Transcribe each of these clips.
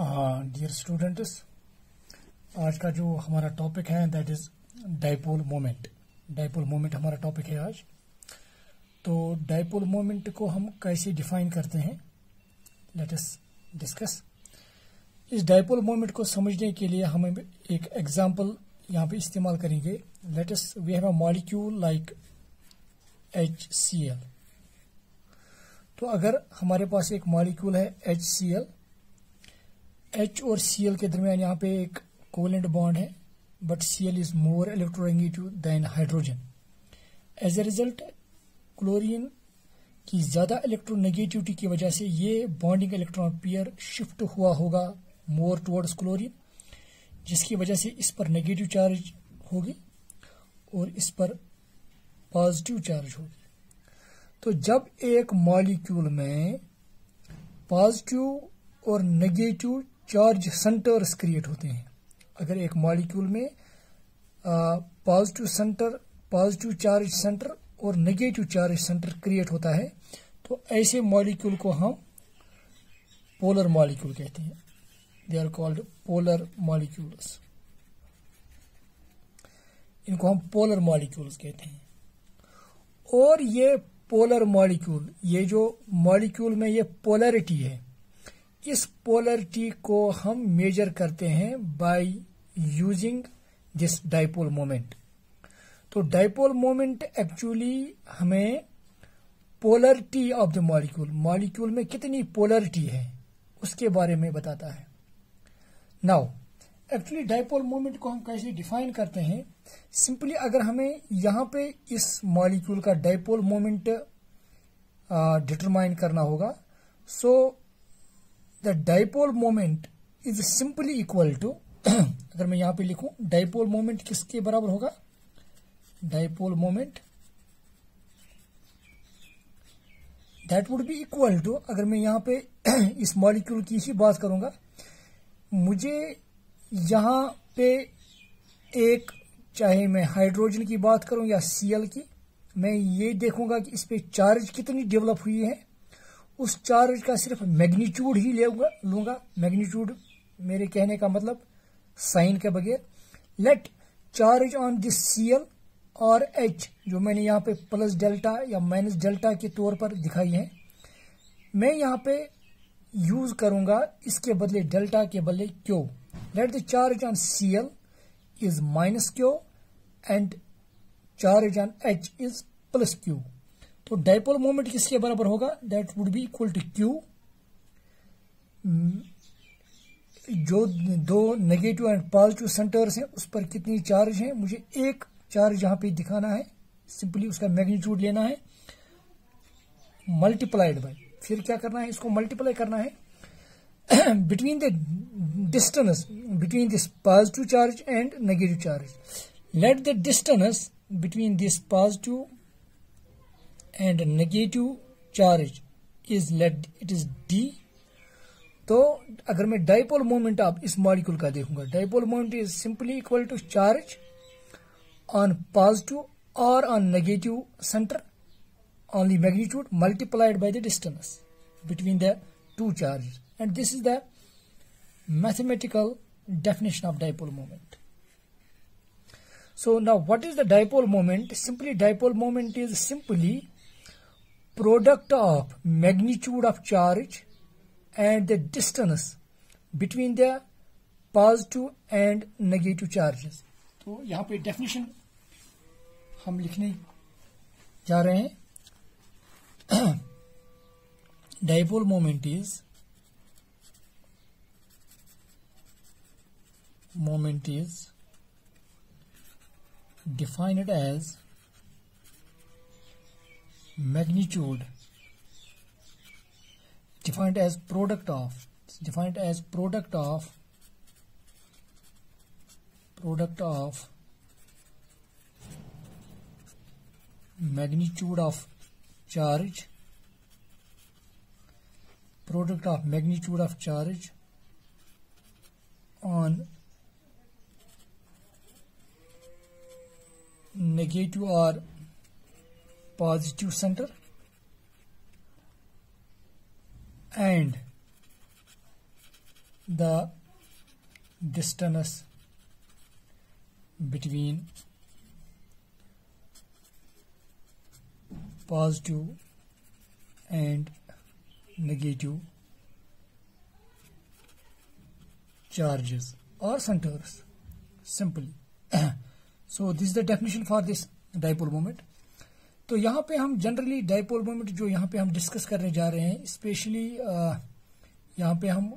Dear students, आज का जो हमारा टॉपिक है that is dipole moment. Dipole moment हमारा टॉपिक है आज। तो डाइपोल मोमेंट को हम कैसे डिफाइन करते हैं, लेट अस डिस्कस। इस डाइपोल मोमेंट को समझने के लिए हम एक एग्जांपल यहाँ पे इस्तेमाल करेंगे। Let us we have a molecule like HCl। तो अगर हमारे पास एक मॉलिक्यूल है HCl, H और Cl के दरमियान यहाँ पे एक कोवेलेंट बॉन्ड है, but Cl is more electronegative than hydrogen. As a result chlorine की ज्यादा इलेक्ट्रोनेगेटिविटी की वजह से ये बॉन्डिंग इलेक्ट्रॉन पेयर शिफ्ट हुआ होगा मोर टुवर्ड्स क्लोरीन, जिसकी वजह से इस पर नेगेटिव चार्ज होगी और इस पर पॉजिटिव चार्ज होगी। तो जब एक मॉलिक्यूल में पॉजिटिव और नेगेटिव चार्ज सेंटर्स क्रिएट होते हैं, अगर एक मॉलिक्यूल में पॉजिटिव चार्ज सेंटर और नेगेटिव चार्ज सेंटर क्रिएट होता है, तो ऐसे मॉलिक्यूल को हम पोलर मॉलिक्यूल कहते हैं। They are called polar molecules. इनको हम पोलर मॉलिक्यूल्स कहते हैं। और ये पोलर मॉलिक्यूल, ये जो मॉलिक्यूल में ये पोलैरिटी है, इस पोलैरिटी को हम मेजर करते हैं by using this dipole moment. तो डाइपोल मोमेंट एक्चुअली हमें पोलैरिटी ऑफ द मॉलिक्यूल में कितनी पोलैरिटी है उसके बारे में बताता है। नाउ एक्चुअली डाइपोल मोमेंट को हम कैसे डिफाइन करते हैं, सिंपली अगर हमें यहाँ पे इस मॉलिक्यूल का डाइपोल मोमेंट डिटरमाइन करना होगा, so the dipole moment is simply equal to अगर मैं यहाँ पे लिखूं डाइपोल मोमेंट किसके बराबर होगा, dipole moment that would be equal to, अगर मैं यहाँ पे इस मॉलिक्यूल की ही बात करूंगा, मुझे यहाँ पे एक, चाहे मैं हाइड्रोजन की बात करूं या Cl की, मैं ये देखूंगा कि इस पे चार्ज कितनी डेवलप हुई है। उस चार्ज का सिर्फ मैग्नीट्यूड ही लूंगा। मैग्नीट्यूड मेरे कहने का मतलब साइन के बगैर। Let charge on this Cl और H, जो मैंने यहाँ पे प्लस डेल्टा या माइनस डेल्टा के तौर पर दिखाई है, मैं यहाँ पे यूज करूंगा इसके बदले डेल्टा के बदले Q। Let the charge on Cl is minus Q and charge on H is plus Q। तो डाइपोल मोमेंट किसके बराबर होगा, that would be equal to Q। जो दो नेगेटिव एंड पॉजिटिव सेंटर्स हैं उस पर कितनी चार्ज है, मुझे एक चार्ज यहां पे दिखाना है, सिंपली उसका मैग्नीट्यूड लेना है, मल्टीप्लाइड बाय, फिर क्या करना है, इसको मल्टीप्लाई करना है between the distance between this positive charge and negative charge. Let the distance between this positive and negative charge is it is d। तो अगर मैं डाइपोल मोमेंट आप इस मॉलिक्यूल का देखूंगा, dipole moment is simply equal to charge on positive और on negative centre on the magnitude multiplied by the distance between the two charges, and this is the mathematical definition of dipole moment. So now what is the dipole moment? Simply dipole moment is simply product of magnitude of charge and the distance between the positive and negative charges। तो यहाँ पे definition हम लिखने जा रहे हैं। Dipole moment is defined as magnitude, defined as product of magnitude of charge, product of magnitude of charge on negative or positive center and the distance between positive and negative charges or centers simply. So this is the definition for this dipole moment. तो यहाँ पे हम generally dipole moment जो यहाँ पे हम discuss करने जा रहे हैं, स्पेशली यहाँ पे हम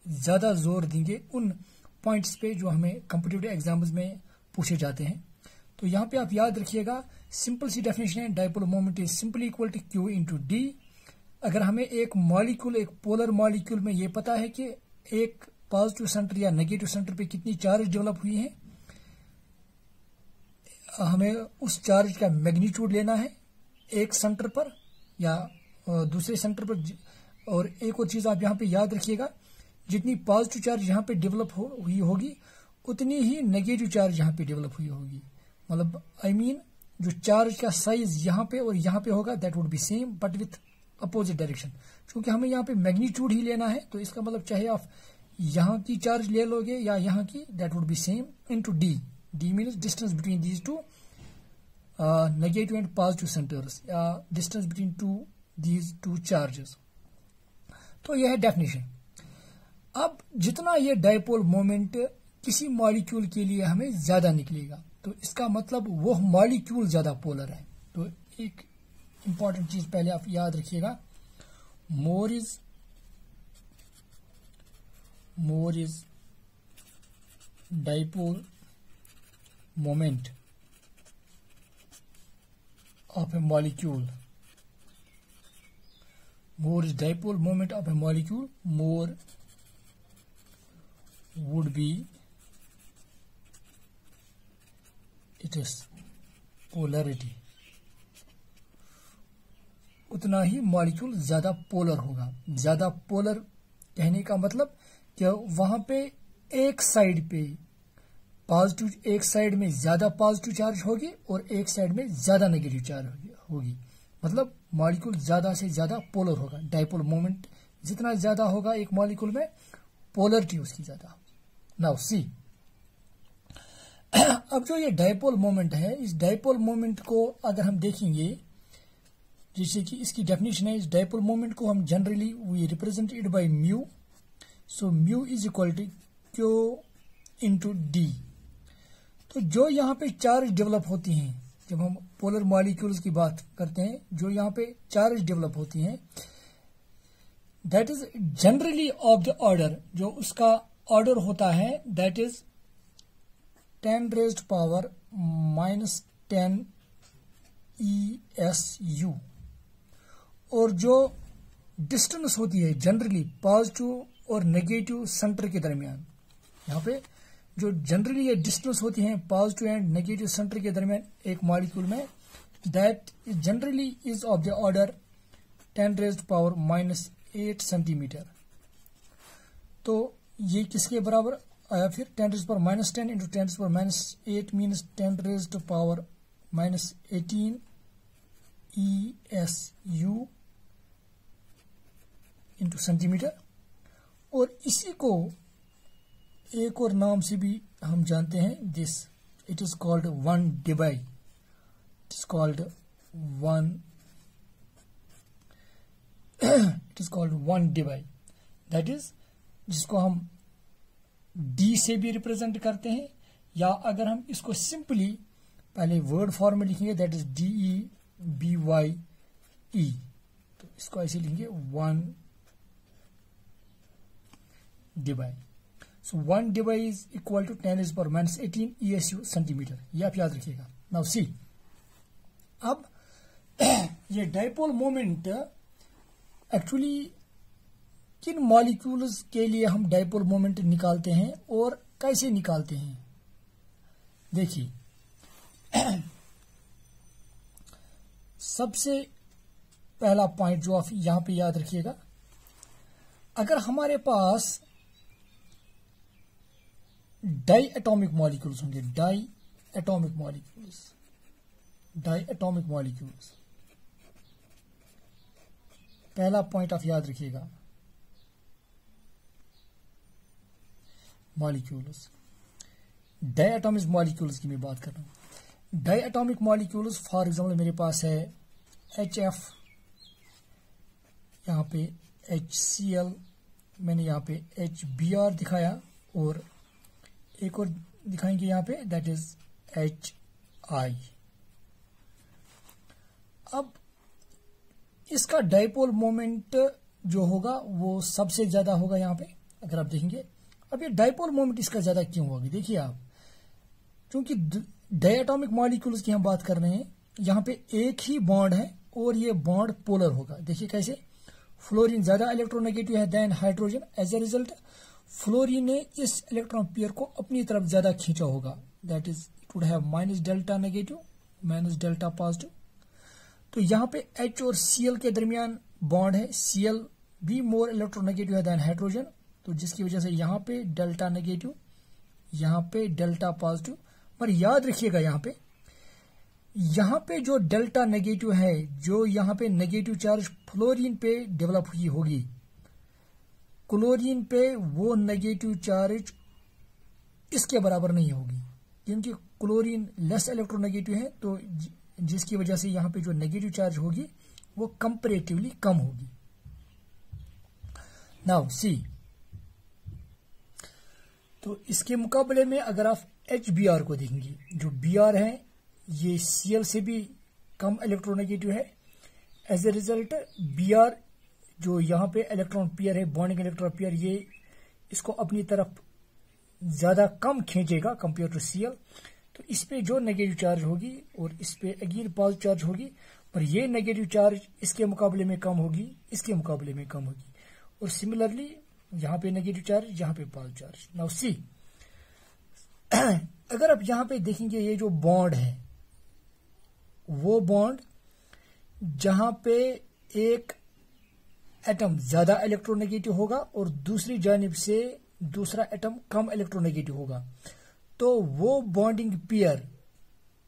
ज्यादा जोर देंगे उन पॉइंट्स पे जो हमें कॉम्पिटिटिव एग्जाम्स में पूछे जाते हैं. तो यहाँ पे आप याद रखिएगा, सिंपल सी डेफिनेशन है, dipole moment is simply equal to q into d. अगर हमें एक मॉलिक्यूल, एक पोलर मॉलिक्यूल में ये पता है कि एक पॉजिटिव सेंटर या नेगेटिव सेंटर पे कितनी चार्ज डेवलप हुई है, हमें उस चार्ज का मैग्नीट्यूड लेना है एक सेंटर पर या दूसरे सेंटर पर. और एक और चीज आप यहाँ पे याद रखिएगा, जितनी पॉजिटिव चार्ज यहाँ पे डेवलप हुई होगी उतनी ही नेगेटिव चार्ज यहाँ पे डेवलप हुई होगी. मतलब आई मीन जो चार्ज का साइज यहाँ पे और यहाँ पे होगा that would be same but with opposite direction. क्योंकि हमें यहाँ पे मैग्नीट्यूड ही लेना है, तो इसका मतलब चाहे आप यहाँ की चार्ज ले लोगे या यहाँ की, that would be same into d. D means distance between these two negative and positive centres या distance between these two charges. तो यह है डेफिनेशन. अब जितना ये डाइपोल मोमेंट किसी मॉलिक्यूल के लिए हमें ज्यादा निकलेगा, तो इसका मतलब वो मॉलिक्यूल ज्यादा पोलर है. तो एक इंपॉर्टेंट चीज पहले आप याद रखिएगा, more is dipole moment of a molecule, more is dipole moment of a molecule, more would be its polarity. उतना ही मॉलिक्यूल ज्यादा पोलर होगा. ज्यादा पोलर कहने का मतलब कि वहां पे एक साइड पे पॉजिटिव, एक साइड में ज्यादा पॉजिटिव चार्ज होगी और एक साइड में ज्यादा नेगेटिव चार्ज होगी. मतलब मॉलिक्यूल ज्यादा से ज्यादा पोलर होगा. डाइपोल मोमेंट जितना ज्यादा होगा एक मॉलिक्यूल में, पोलरिटी उसकी ज्यादा. नाउ सी, अब जो ये डाइपोल मोमेंट है, इस डाइपोल मोमेंट को अगर हम देखेंगे, जैसे कि इसकी डेफिनेशन है, इस डाइपोल मोमेंट को हम generally we represent it by mu. सो mu is equal to q into d. तो जो यहाँ पे चार्ज डेवलप होती हैं, जब हम पोलर मॉलिक्यूल्स की बात करते हैं, जो यहाँ पे चार्ज डेवलप होती हैं, that is generally of the order, जो उसका ऑर्डर होता है that is 10 raised power -10 ESU. और जो डिस्टेंस होती है जनरली पॉजिटिव और नेगेटिव सेंटर के दरमियान, यहाँ पे जो जनरली ये डिस्टेंस होती है पॉजिटिव एंड नेगेटिव सेंटर के दरमियान एक मॉलिक्यूल में, that generally is of the order 10 raised power -8 centimetre. तो ये किसके बराबर आया फिर? 10 raised power -10 into 10 raised power -8 means 10 raised power -18 ESU into centimetre. और इसी को एक और नाम से भी हम जानते हैं, this it is called 1 dBi. It is called 1 dBi. That is जिसको हम डी से भी रिप्रेजेंट करते हैं, या अगर हम इसको सिंपली पहले वर्ड फॉर्म में लिखेंगे दैट इज DEBYE. तो इसको ऐसे लिखेंगे 1 dBi. So 1 dBi is equal to 10 raised power -18 ESU centimetre. ये आप याद रखिएगा. नाउ सी, अब ये डाइपोल मोमेंट एक्चुअली किन मॉलिक्यूल्स के लिए हम डाइपोल मोमेंट निकालते हैं और कैसे निकालते हैं? देखिए, सबसे पहला पॉइंट जो आप यहां पे याद रखिएगा, अगर हमारे पास डाई एटॉमिक मॉलिक्यूल्स होंगे, डाई एटॉमिक मॉलिक्यूल्स, पहला पॉइंट आप याद रखिएगा, मॉलिक्यूल्स, डायटोमिक मॉलिक्यूल्स की मैं बात कर रहा हूँ। डायटोमिक मॉलिक्यूल्स फॉर एग्जाम्पल मेरे पास है HF, यहाँ पे HCl, मैंने यहाँ पे HBr दिखाया, और एक और दिखाएंगे यहाँ पे, दैट इज HI। अब इसका डाइपोल मोमेंट जो होगा वो सबसे ज्यादा होगा यहाँ पे, अगर आप देखेंगे। अब ये डाइपोल मोमेंट इसका ज्यादा क्यों होगा, देखिए आप, क्योंकि डायटोमिक मॉलिक्यूल्स की हम बात कर रहे हैं, यहाँ पे एक ही बॉन्ड है और ये बॉन्ड पोलर होगा। देखिए कैसे, फ्लोरीन ज्यादा इलेक्ट्रोनेगेटिव है than hydrogen, as a result fluorine ने इस इलेक्ट्रॉन पेयर को अपनी तरफ ज्यादा खींचा होगा, that is it would have minus delta negative minus delta positive. तो यहाँ पे H और Cl के दरमियान बॉन्ड है, Cl भी मोर इलेक्ट्रोनेगेटिव है देन हाइड्रोजन, तो जिसकी वजह से यहाँ पे डेल्टा नेगेटिव, यहाँ पे डेल्टा पॉजिटिव। पर याद रखिएगा यहाँ पे जो डेल्टा नेगेटिव है, जो यहाँ पे नेगेटिव चार्ज फ्लोरीन पे डेवलप हुई होगी, क्लोरीन पे वो नेगेटिव चार्ज इसके बराबर नहीं होगी, क्योंकि क्लोरीन लेस इलेक्ट्रोनेगेटिव है, तो जिसकी वजह से यहाँ पे जो नेगेटिव चार्ज होगी वो कंपैरेटिवली कम होगी। नाउ सी, तो इसके मुकाबले में अगर आप HBr को देखेंगे, जो Br है ये Cl से भी कम इलेक्ट्रोनेगेटिव है, एज ए रिजल्ट Br जो यहाँ पे इलेक्ट्रॉन पेयर है, बॉन्डिंग इलेक्ट्रॉन पेयर, ये इसको अपनी तरफ ज्यादा कम खींचेगा कंपेयर टू Cl। तो इस पे जो नेगेटिव चार्ज होगी और इस पे अगेन पॉजिटिव चार्ज होगी, पर ये नेगेटिव चार्ज इसके मुकाबले में कम होगी, इसके मुकाबले में कम होगी, और सिमिलरली यहाँ पे नेगेटिव चार्ज, यहाँ पे पॉजिटिव चार्ज। नाउ सी, अगर आप यहाँ पे देखेंगे ये जो बॉन्ड है, वो बॉन्ड जहां पे एक एटम ज्यादा इलेक्ट्रोनेगेटिव होगा और दूसरी जानिब से दूसरा एटम कम इलेक्ट्रोनेगेटिव होगा, तो वो बॉन्डिंग पेयर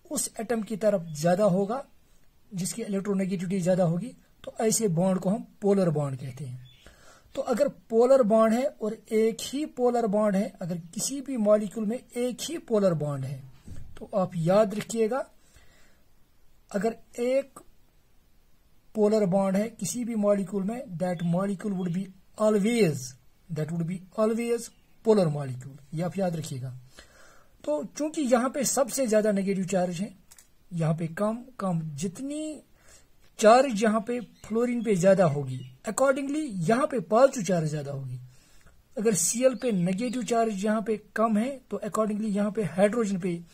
उस एटम की तरफ ज्यादा होगा जिसकी इलेक्ट्रोनेगेटिविटी ज्यादा होगी, तो ऐसे बॉन्ड को हम पोलर बॉन्ड कहते हैं। तो अगर पोलर बॉन्ड है और एक ही पोलर बॉन्ड है, अगर किसी भी मॉलिक्यूल में एक ही पोलर बॉन्ड है, तो आप याद रखिएगा, अगर एक पोलर बॉन्ड है किसी भी मॉलिक्यूल में, that molecule would be always polar molecule, ये आप याद रखिएगा। तो चूंकि यहां पे सबसे ज्यादा नेगेटिव चार्ज है, यहां पे कम, जितनी चार्ज यहां पे फ्लोरीन पे ज्यादा होगी, अकॉर्डिंगली यहां पे पॉजिटिव चार्ज ज्यादा होगी। अगर Cl पे नेगेटिव चार्ज यहां पे कम है, तो अकॉर्डिंगली यहां पे हाइड्रोजन पे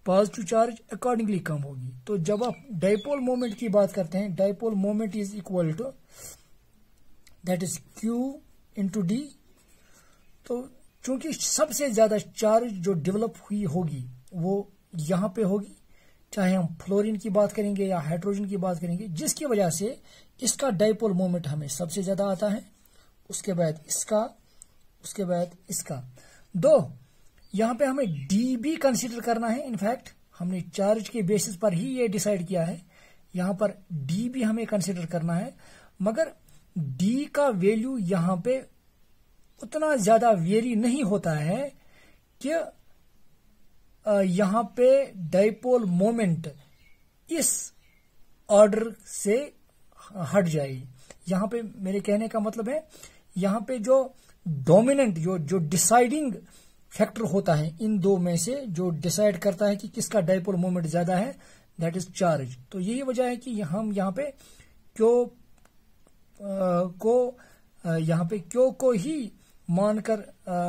पॉजिटिव चार्ज अकॉर्डिंगली कम होगी। तो जब आप डाइपोल मोमेंट की बात करते हैं, dipole moment is equal to that is Q into D। तो चूंकि सबसे ज्यादा चार्ज जो डेवलप हुई होगी वो यहां पे होगी, चाहे हम फ्लोरीन की बात करेंगे या हाइड्रोजन की बात करेंगे, जिसकी वजह से इसका डाइपोल मोमेंट हमें सबसे ज्यादा आता है, उसके बाद इसका, उसके बाद इसका। दो यहां पे हमें डी भी कंसीडर करना है, इनफैक्ट हमने चार्ज के बेसिस पर ही ये डिसाइड किया है, यहां पर डी भी हमें कंसीडर करना है, मगर डी का वैल्यू यहां पे उतना ज्यादा वेरी नहीं होता है कि यहां पे डाइपोल मोमेंट इस ऑर्डर से हट जाएगी। यहां पे मेरे कहने का मतलब है, यहां पे जो डोमिनेंट जो डिसाइडिंग फैक्टर होता है इन दो में से, जो डिसाइड करता है कि किसका डाइपोल मोमेंट ज्यादा है, दैट इज चार्ज। तो यही वजह है कि हम यहां पे क्यों को ही मानकर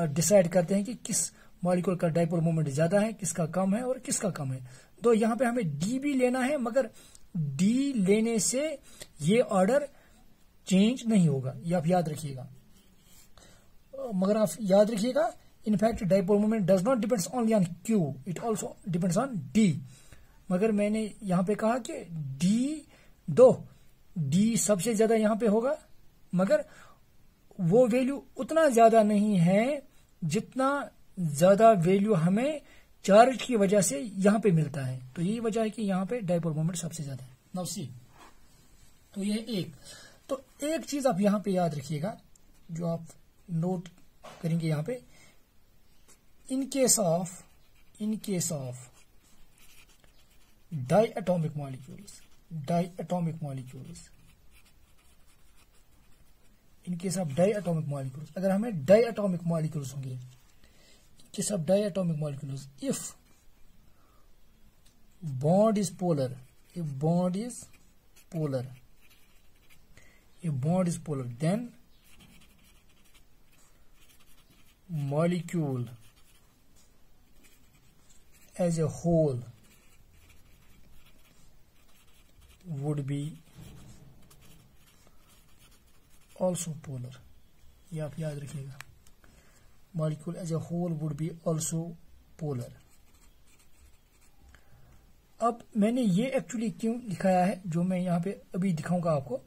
डिसाइड करते हैं कि किस मॉलिक्यूल का डाइपोल मोमेंट ज्यादा है, किसका कम है और किसका कम है। तो यहां पे हमें डी भी लेना है, मगर डी लेने से ये ऑर्डर चेंज नहीं होगा, ये आप याद रखिएगा। मगर आप याद रखिएगा, in fact dipole moment does not depends only on Q, it also depends on D. मगर मैंने यहां पे कहा कि डी सबसे ज्यादा यहां पे होगा, मगर वो वैल्यू उतना ज्यादा नहीं है जितना ज्यादा वैल्यू हमें चार्ज की वजह से यहां पे मिलता है। तो यही वजह है कि यहां पे डाइपोल मोमेंट सबसे ज्यादा है। नाउ सी, तो ये एक चीज आप यहां पे याद रखिएगा, जो आप नोट करेंगे यहां पे, in case of diatomic molecules, in case of diatomic molecules, अगर हमें diatomic molecules होंगे, in case of diatomic molecules, if bond is polar, then molecule as a whole would be also polar. ये आप याद रखिएगा, molecule as a whole would be also polar. अब मैंने ये एक्चुअली क्यों दिखाया है, जो मैं यहाँ पे अभी दिखाऊंगा आपको,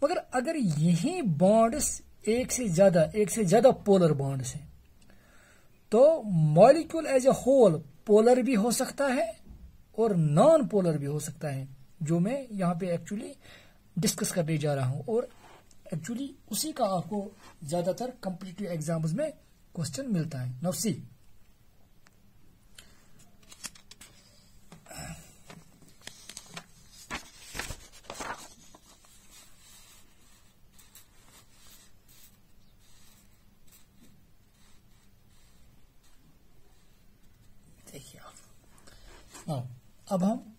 मगर अगर यही बॉन्ड्स एक से ज्यादा पोलर बॉन्ड्स हैं, तो molecule as a whole polar भी हो सकता है और नॉन पोलर भी हो सकता है, जो मैं यहाँ पे एक्चुअली डिस्कस करने जा रहा हूं, और एक्चुअली उसी का आपको ज्यादातर कॉम्पिटिटिव एग्जाम्स में क्वेश्चन मिलता है. नाउ सी, देखिए आप, अब हम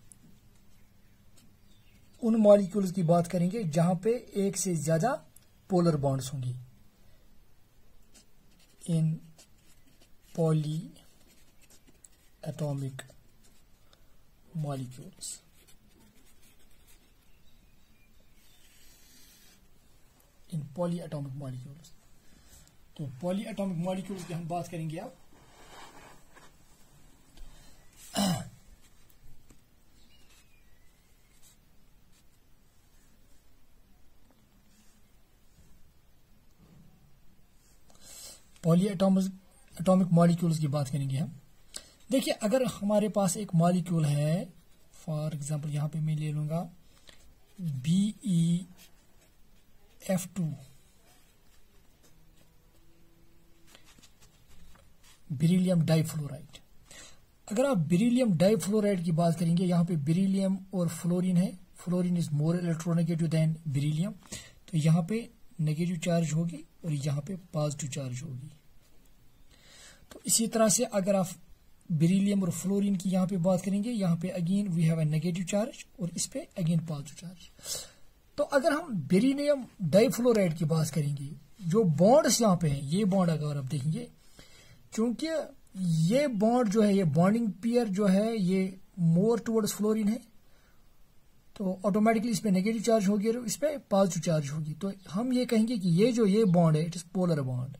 उन मॉलिक्यूल्स की बात करेंगे जहां पे एक से ज्यादा पोलर बॉन्ड्स होंगी. इन पॉली एटॉमिक मॉलिक्यूल्स, तो पॉली एटॉमिक मॉलिक्यूल्स की हम बात करेंगे अब. पॉली एटॉमिक मॉलिक्यूल्स की बात करेंगे हम. देखिए, अगर हमारे पास एक मॉलिक्यूल है, फॉर एग्जांपल यहां पे मैं ले लूंगा BeF2, बेरिलियम डाइफ्लोराइड. अगर आप बेरिलियम डाइफ्लोराइड की बात करेंगे, यहां पे बेरिलियम और फ्लोरीन है, fluorine is more electronegative then beryllium, तो यहां पे नेगेटिव चार्ज होगी और यहाँ पे पॉजिटिव चार्ज होगी. तो इसी तरह से अगर आप बेरिलियम और फ्लोरीन की यहाँ पे बात करेंगे, यहाँ पे again we have a negative charge और इस पे अगेन पॉजिटिव चार्ज. तो अगर हम बेरिलियम डाइफ्लोराइड की बात करेंगे, जो बॉन्ड्स यहाँ पे हैं, ये बॉन्ड अगर आप देखेंगे, क्योंकि ये बॉन्ड जो है, ये बॉन्डिंग पेयर जो है, ये मोर टुवर्ड्स फ्लोरीन है, तो ऑटोमेटिकली इस पे नेगेटिव चार्ज होगी और इस पे पॉजिटिव चार्ज होगी. तो हम ये कहेंगे कि ये बॉन्ड है, इट इज पोलर बॉन्ड,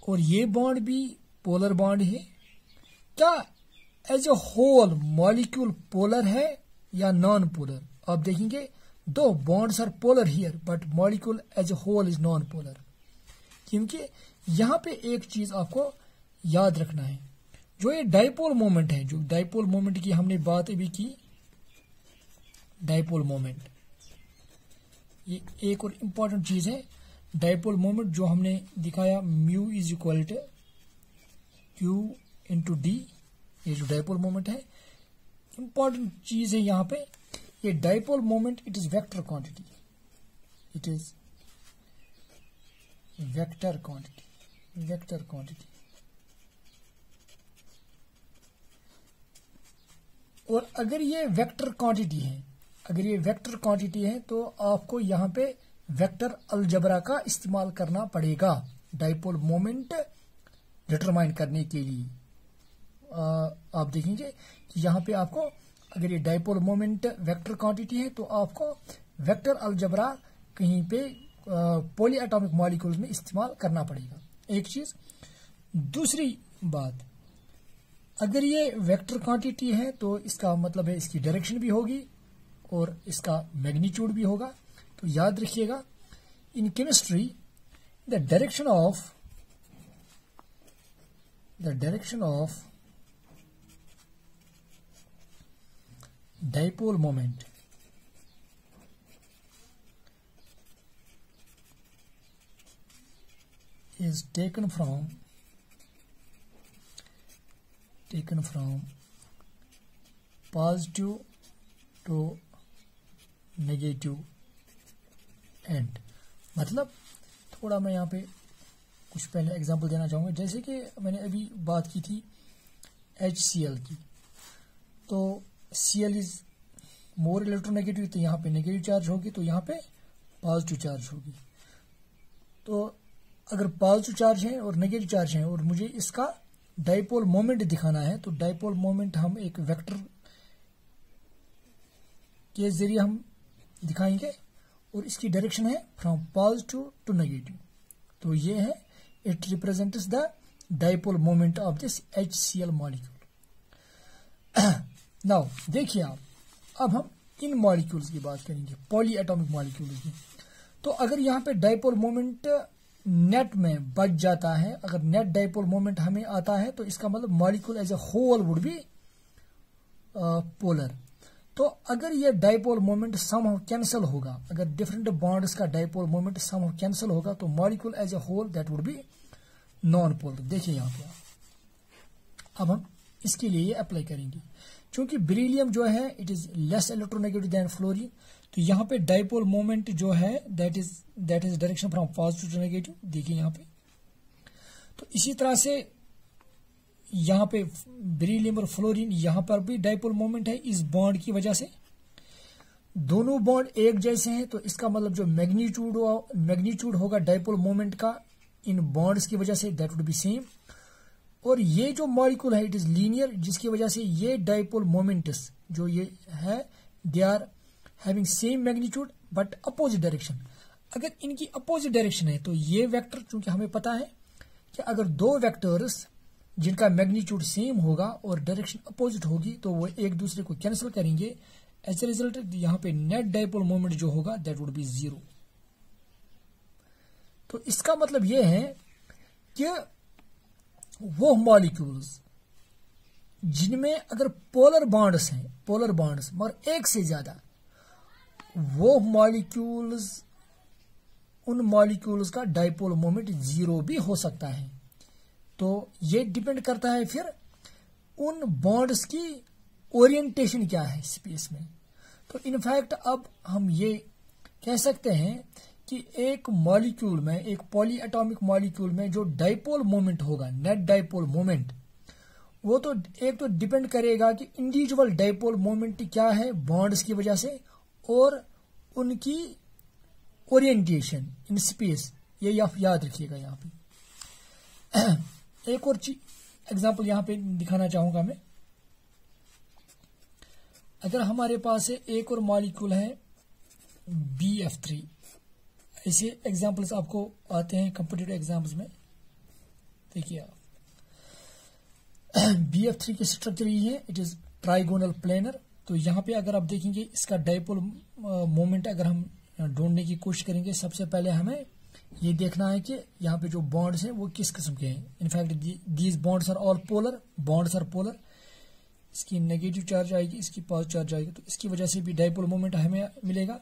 और ये बॉन्ड भी पोलर बॉन्ड है. क्या as a whole molecule polar है या नॉन पोलर? आप देखेंगे दो bonds are polar here, but molecule as a whole is non polar. क्योंकि यहां पे एक चीज आपको याद रखना है, जो ये डाइपोल मोमेंट है, जो डाइपोल मोमेंट की हमने बात अभी की, डाइपोल मोमेंट, ये एक और इंपॉर्टेंट चीज है. डाइपोल मोमेंट जो हमने दिखाया, mu is equal to q into d, ये जो डाइपोल मोमेंट है, इंपॉर्टेंट चीज है यहाँ पे. ये dipole moment it is vector quantity, it is vector quantity. और अगर ये वेक्टर क्वांटिटी है, तो आपको यहाँ पे वेक्टर अलजबरा का इस्तेमाल करना पड़ेगा डाइपोल मोमेंट डिटरमाइन करने के लिए. आप देखेंगे कि यहाँ पे आपको, अगर ये डाइपोल मोमेंट वेक्टर क्वांटिटी है, तो आपको वेक्टर अलजबरा कहीं पे पॉली एटॉमिक मॉलिक्यूल्स में इस्तेमाल करना पड़ेगा. एक चीज. दूसरी बात, अगर ये वेक्टर क्वांटिटी है, तो इसका मतलब है इसकी डायरेक्शन भी होगी और इसका मैग्नीट्यूड भी होगा. तो याद रखिएगा, in chemistry the direction of dipole moment is taken from taken from positive to negative end। मतलब थोड़ा मैं यहाँ पे कुछ पहले एग्जांपल देना चाहूँगा। जैसे कि मैंने अभी बात की थी HCl की, तो Cl इज मोर इलेक्ट्रोनेगेटिव, तो यहाँ पे नेगेटिव चार्ज होगी, तो यहाँ पे पॉजिटिव चार्ज होगी। तो अगर पॉजिटिव चार्ज है और नेगेटिव चार्ज है और मुझे इसका डाइपोल मोमेंट दिखाना है, तो डाइपोल मोमेंट हम एक वेक्टर के जरिए हम दिखाएंगे और इसकी डायरेक्शन है फ्रॉम पॉजिटिव टू नेगेटिव। तो ये है, it represents the dipole moment of this HCl molecule. Now देखिए आप, अब हम इन मॉलिक्यूल्स की बात करेंगे, पॉली एटॉमिक मॉलिक्यूल्स की। तो अगर यहाँ पे डाइपोल मोमेंट नेट में बच जाता है, अगर नेट डाइपोल मोमेंट हमें आता है, तो इसका मतलब molecule as a whole would be polar. तो अगर ये डाइपोल मोमेंट समहाउ कैंसिल होगा, अगर डिफरेंट बॉन्ड्स का डाइपोल मोमेंट समहाउ कैंसिल होगा, तो molecule as a whole that would be non polar. देखिए यहाँ पे अब हम इसके लिए ये अप्लाई करेंगे। क्योंकि बेरिलियम जो है it is less electronegative than fluorine, तो यहाँ पे डाइपोल मोमेंट जो है that is direction from positive to negative. देखिए यहाँ पे, तो इसी तरह से यहाँ पे बेरिलियम और फ्लोरीन, यहाँ पर भी डाइपोल मोमेंट है इस बॉन्ड की वजह से। दोनों बॉन्ड एक जैसे हैं, तो इसका मतलब जो मैग्नीट्यूड होगा डाइपोल मोमेंट का इन बॉन्ड्स की वजह say that would be same. और ये जो मॉलिक्यूल है इट इज लीनियर, जिसकी वजह से ये डाइपोल मोमेंट्स जो ये है they are having same magnitude but opposite direction. अगर इनकी अपोजिट डायरेक्शन है, तो ये वेक्टर, चूंकि हमें पता है कि अगर दो वेक्टर्स जिनका मैग्नीट्यूड सेम होगा और डायरेक्शन अपोजिट होगी, तो वो एक दूसरे को कैंसिल करेंगे। एज ए रिजल्ट यहाँ पे नेट डाइपोल मोमेंट जो होगा दैट वुड बी 0। तो इसका मतलब ये है कि वो मॉलिक्यूल्स जिनमें अगर पोलर बॉन्ड्स मगर एक से ज्यादा, वो मॉलिक्यूल्स, उन मॉलिक्यूल्स का डाइपोल मोमेंट 0 भी हो सकता है। तो ये डिपेंड करता है फिर उन बॉन्ड्स की ओरिएंटेशन क्या है स्पेस में। तो इनफैक्ट अब हम ये कह सकते हैं कि एक मॉलिक्यूल में, एक पॉली एटॉमिक मॉलिक्यूल में जो डाइपोल मोमेंट होगा, नेट डाइपोल मोमेंट, वो तो एक तो डिपेंड करेगा कि इंडिविजुअल डाइपोल मोमेंट क्या है बॉन्ड्स की वजह से, और उनकी ओरिएंटेशन इन स्पेस। ये आप याद रखिएगा यहाँ पे। एक और एग्जांपल यहाँ पे दिखाना चाहूंगा मैं। अगर हमारे पास एक और मॉलिक्यूल है BF3, ऐसे एग्जांपल्स आपको आते हैं कॉम्पिटिटिव एग्जाम्स में। देखिए आप, BF3 की स्ट्रक्चर ये है, इट इज ट्राइगोनल प्लेनर। तो यहाँ पे अगर आप देखेंगे इसका डाइपोल मोमेंट अगर हम ढूंढने की कोशिश करेंगे, सबसे पहले हमें ये देखना है कि यहाँ पे जो बॉन्ड्स हैं वो किस किस्म के हैं। In fact these bonds are all polar, bonds are polar. इसकी नेगेटिव चार्ज आएगी, इसकी पॉजिटिव चार्ज आएगी, तो इसकी वजह से भी डाइपोल मोमेंट हमें मिलेगा,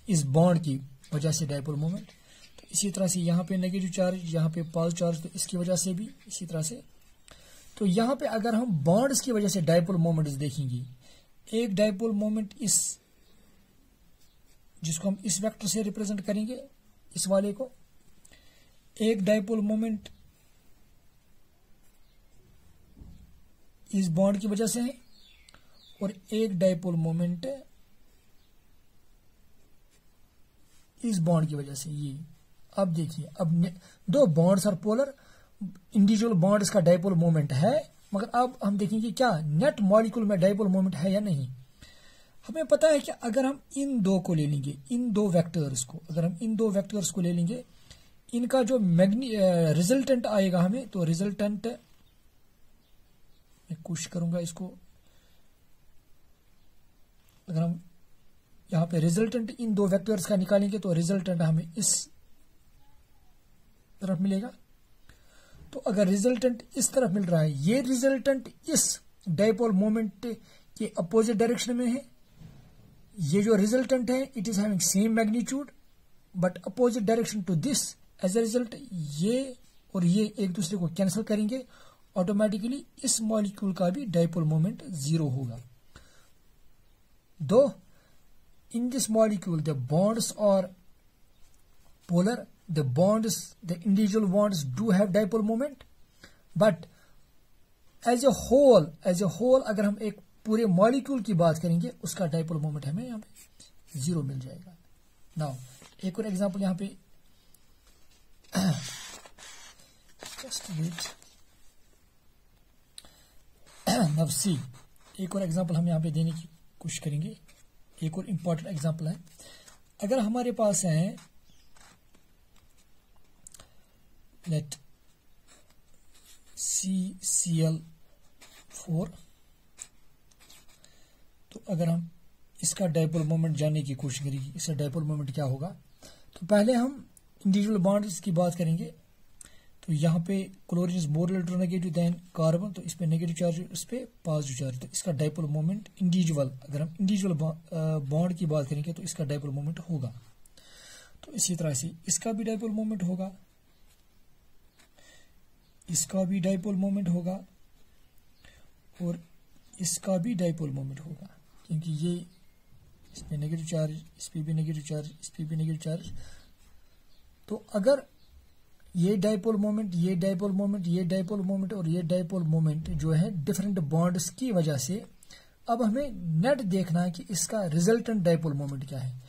इस बॉन्ड की वजह से डाइपोल मोमेंट। तो इसी तरह से यहाँ पे नेगेटिव चार्ज, यहाँ पे पॉजिटिव चार्ज, तो इसकी वजह से भी इसी तरह से। तो यहाँ पे अगर हम बॉन्ड्स की वजह से डाइपोल मोमेंट्स देखेंगे, एक डाइपोल मोमेंट इस, जिसको हम इस वेक्टर से रिप्रेजेंट करेंगे, इस वाले को, एक डाइपोल मोमेंट इस बॉन्ड की वजह से है और एक डाइपोल मोमेंट इस बॉन्ड की वजह से। ये अब देखिए, अब दो bonds are polar, individual bonds का डाइपोल मोमेंट है, मगर अब हम देखेंगे क्या नेट मॉलिक्यूल में डाइपोल मोमेंट है या नहीं। हमें पता है कि अगर हम इन दो को ले लेंगे, इन दो वेक्टर्स को, अगर हम इन दो वेक्टर्स को ले लेंगे, इनका जो रिजल्टेंट आएगा हमें, तो रिजल्टेंट मैं कोशिश करूंगा इसको, अगर हम यहाँ पे रिजल्टेंट इन दो वेक्टर्स का निकालेंगे, तो रिजल्टेंट हमें इस तरफ मिलेगा। तो अगर रिजल्टेंट इस तरफ मिल रहा है, ये रिजल्टेंट इस डाइपोल मोमेंट के अपोजिट डायरेक्शन में है, ये जो रिजल्टेंट है it is having same magnitude but opposite direction to this. As a result ये और ये एक दूसरे को कैंसिल करेंगे ऑटोमेटिकली इस मॉलिक्यूल का भी डाइपोल मोमेंट 0 होगा। दो in this molecule the bonds और polar, the individual bonds do have dipole moment, but as a whole अगर हम एक पूरे मॉलिक्यूल की बात करेंगे उसका डाइपोल मोमेंट हमें यहाँ पे 0 मिल जाएगा। नाउ एक और एग्जांपल यहाँ पे जस्ट वेट, नाउ सी, एक और एग्जांपल हम यहाँ पे देने की कोशिश करेंगे। एक और इम्पोर्टेंट एग्जांपल है, अगर हमारे पास है let CCl4, तो अगर हम इसका डाइपोल मोमेंट जानने की कोशिश करेंगे, इसका डाइपोल मोमेंट क्या होगा, तो पहले हम इंडिविजुअल बॉन्ड्स की बात करेंगे। तो यहाँ पे chlorine is more electronegative then carbon, तो इस पे नेगेटिव चार्ज, इस पे पॉजिटिव चार्ज, तो इसका डाइपोल मोमेंट इंडिविजुअल, अगर हम इंडिविजुअल बॉन्ड की बात करेंगे तो इसका डाइपोल मोमेंट होगा। तो इसी तरह से इसका भी डाइपोल मोमेंट होगा, इसका भी डाइपोल मोमेंट होगा और इसका भी डाइपोल मोमेंट होगा, क्योंकि ये इस पे नेगेटिव चार्ज, इस पे भी नेगेटिव चार्ज, इस पे भी नेगेटिव चार्ज। तो अगर ये डाइपोल मोमेंट, ये डाइपोल मोमेंट, ये डाइपोल मोमेंट और ये डाइपोल मोमेंट जो है डिफरेंट बॉन्ड्स की वजह से, अब हमें नेट देखना है कि इसका रिजल्टेंट डाइपोल मोमेंट क्या है।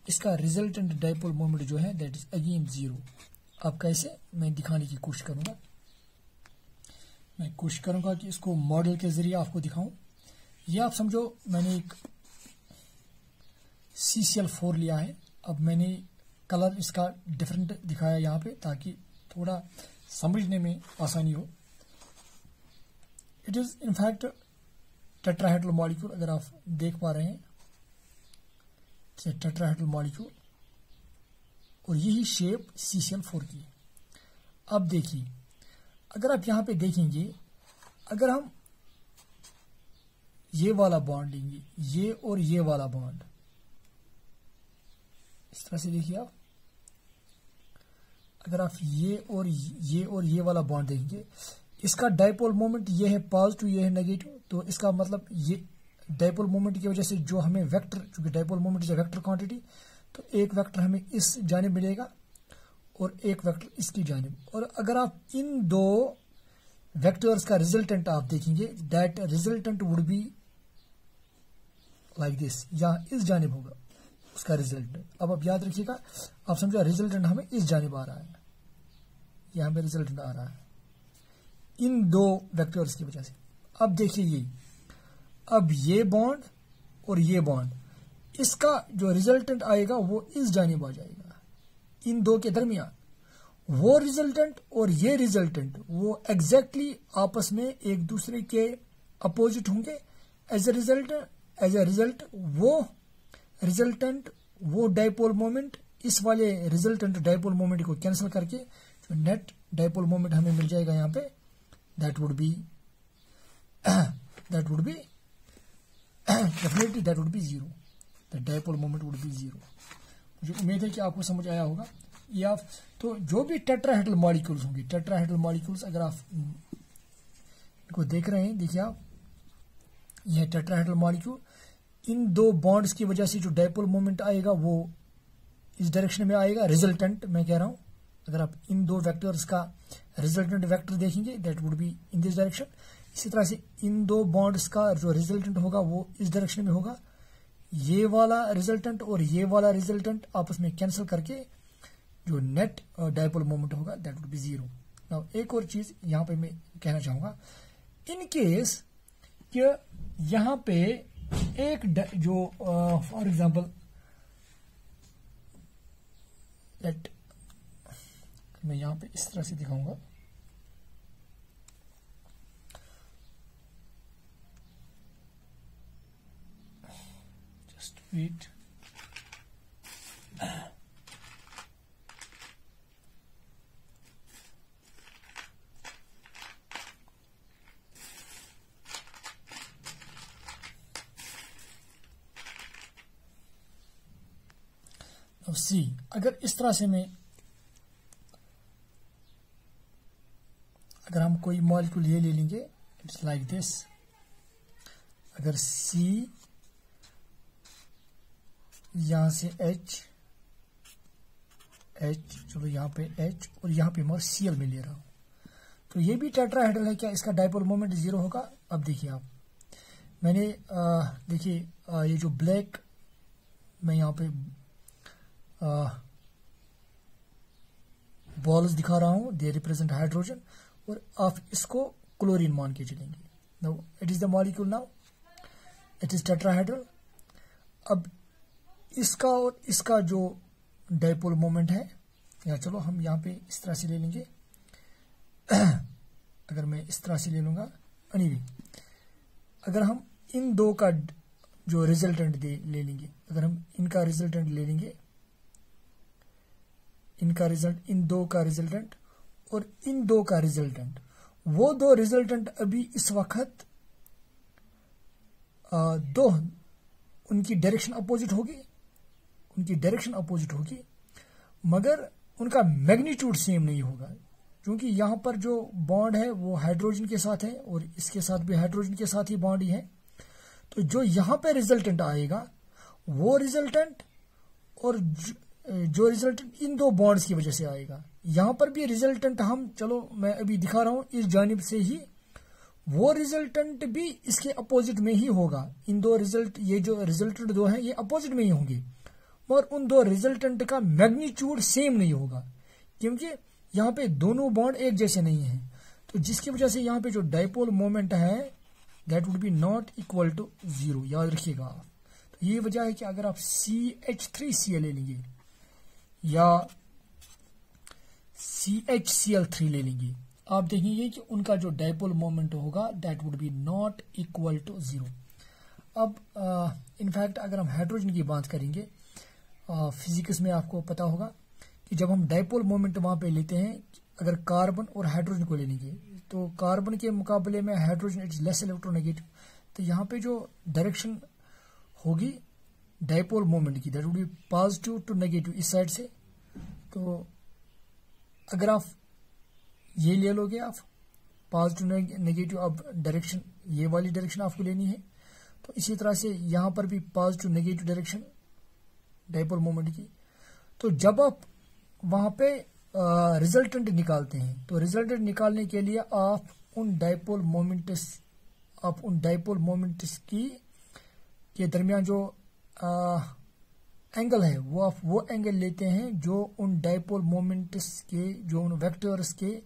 इसका रिजल्टेंट डाइपोल मोमेंट जो है दैट इज अगेन 0। अब कैसे, मैं दिखाने की कोशिश करूंगा, मैं कोशिश करूंगा कि इसको मॉडल के जरिए आपको दिखाऊं। ये आप समझो मैंने एक CCl4 लिया है, अब मैंने कलर इसका डिफरेंट दिखाया यहाँ पे ताकि थोड़ा समझने में आसानी हो। It is in fact tetrahedral molecule, अगर आप देख पा रहे हैं टेट्राहेड्रल मॉलिक्यूल, और यही शेप CCl4 की है। अब देखिए, अगर आप यहां पे देखेंगे, अगर हम ये वाला बॉन्ड लेंगे, ये और ये वाला बॉन्ड, इस तरह से देखिए आप, अगर आप ये और ये वाला बॉन्ड देखेंगे, इसका डाइपोल मोमेंट ये है पॉजिटिव, ये है नेगेटिव, तो इसका मतलब ये डाइपोल मोमेंट की वजह से जो हमें वेक्टर, चूंकि dipole moment is vector quantity, तो एक वेक्टर हमें इस जानिब मिलेगा और एक वेक्टर इसकी जानिब। और अगर आप इन दो वेक्टर्स का रिजल्टेंट आप देखेंगे, that resultant would be like this, या इस जानिब होगा उसका रिजल्टेंट। अब आप याद रखिएगा, आप समझो रिजल्टेंट हमें इस जानिब आ रहा है, यहां पे रिजल्टेंट आ रहा है इन दो वेक्टर्स की वजह से। अब देखिए ये, अब ये बॉन्ड और ये बॉन्ड, इसका जो रिजल्टेंट आएगा वो इस जानिब आ जाएगा, इन दो के दरमियान। वो रिजल्टेंट और ये रिजल्टेंट वो एग्जैक्टली आपस में एक दूसरे के अपोजिट होंगे। एज ए रिजल्ट वो रिजल्टेंट, वो डाइपोल मोमेंट इस वाले रिजल्टेंट डाइपोल मोमेंट को कैंसिल करके जो नेट डाइपोल मोमेंट हमें मिल जाएगा यहाँ पे, that would be definitely that would B 0। The dipole moment would be 0। मुझे उम्मीद है कि आपको समझ आया होगा। ये आप, तो जो भी टेट्राहेड्रल मॉलिक्यूल्स होंगे, टेट्राहेड्रल मॉलिक्यूल्स अगर आप इनको देख रहे हैं, देखिए आप, यह टेट्राहेड्रल मॉलिक्यूल, इन दो बॉन्ड्स की वजह से जो डाइपोल मोमेंट आएगा वो इस डायरेक्शन में आएगा। रिजल्टेंट मैं कह रहा हूं, अगर आप इन दो वेक्टर्स का रिजल्टेंट वेक्टर देखेंगे, that would be in this direction. इसी तरह से इन दो बॉन्ड्स का जो रिजल्टेंट होगा वो इस डायरेक्शन में होगा। ये वाला रिजल्टेंट और ये वाला रिजल्टेंट आपस में कैंसिल करके जो नेट डाइपोल मोमेंट होगा दैट वुड बी 0। नाउ एक और चीज यहां पे मैं कहना चाहूंगा, इन केस कि यहां पे एक जो फॉर एग्जांपल लेट, मैं यहां पे इस तरह से दिखाऊंगा, जस्ट वेट, अब सी, अगर इस तरह से मैं अगर हम कोई मॉलिक्यूल ये ले लेंगे, इट्स लाइक दिस, अगर C यहां से H, चलो यहाँ पे H और यहाँ पे मैं Cl में ले रहा हूं, तो ये भी टेट्राहेड्रल है। क्या इसका डाइपोल मोमेंट 0 होगा? अब देखिए आप, मैंने देखिए ये जो ब्लैक मैं यहाँ पे बॉल्स दिखा रहा हूं, दे रिप्रेजेंट हाइड्रोजन, और आप इसको क्लोरीन मान के चलेंगे। Now it is the molecule, now it is tetrahedral. अब इसका और इसका जो डाइपोल मोमेंट है, या चलो हम यहाँ पे इस तरह से ले लेंगे अगर मैं इस तरह से ले लूंगा, एनीवे अगर हम इन दो का जो रिजल्टेंट ले लेंगे, अगर हम इनका रिजल्टेंट ले लेंगे, इनका रिजल्ट, इन दो का रिजल्टेंट और इन दो का रिजल्टेंट, वो दो रिजल्टेंट अभी इस वक्त दो, उनकी डायरेक्शन अपोजिट होगी, मगर उनका मैग्नीट्यूड सेम नहीं होगा, क्योंकि यहां पर जो बॉन्ड है वो हाइड्रोजन के साथ है और इसके साथ भी हाइड्रोजन के साथ ही बॉन्ड ही है। तो जो यहां पे रिजल्टेंट आएगा वो रिजल्टेंट और जो रिजल्टेंट इन दो बॉन्ड्स की वजह से आएगा, यहां पर भी रिजल्टेंट हम, चलो मैं अभी दिखा रहा हूं इस जानिब से ही, वो रिजल्टेंट भी इसके अपोजिट में ही होगा। इन दो रिजल्ट, ये जो रिजल्टेंट दो हैं ये अपोजिट में ही होंगे, और उन दो रिजल्टेंट का मैग्नीट्यूड सेम नहीं होगा, क्योंकि यहाँ पे दोनों बॉन्ड एक जैसे नहीं है। तो जिसकी वजह से यहाँ पे जो डाइपोल मोमेंट है that would be not equal to 0, याद रखिएगा आप। तो ये वजह है कि अगर आप CH3Cl ले लेंगे या CHCl3 ले लेंगे, आप देखेंगे कि उनका जो डाइपोल मोमेंट होगा that would be not equal to 0। अब इनफैक्ट अगर हम हाइड्रोजन की बात करेंगे, फिजिक्स में आपको पता होगा कि जब हम डाइपोल मोमेंट वहां पे लेते हैं, अगर कार्बन और हाइड्रोजन को ले लेंगे, तो कार्बन के मुकाबले में हाइड्रोजन इट्स लेस इलेक्ट्रोनेगेटिव, तो यहाँ पे जो डायरेक्शन होगी डाइपोल मोमेंट की that would be positive to negative इस साइड से। तो अगर आप ये ले लोगे, आप पॉजिटिव नेगेटिव, अब डायरेक्शन ये वाली डायरेक्शन आपको लेनी है, तो इसी तरह से यहां पर भी positive negative direction dipole moment की। तो जब आप वहां पे रिजल्टेंट निकालते हैं, तो रिजल्टेंट निकालने के लिए आप उन डाइपोल मोमेंट्स की के दरमियान जो एंगल है वो आप वो एंगल लेते हैं जो उन डाइपोल मोमेंट्स के, जो उन वेक्टर्स के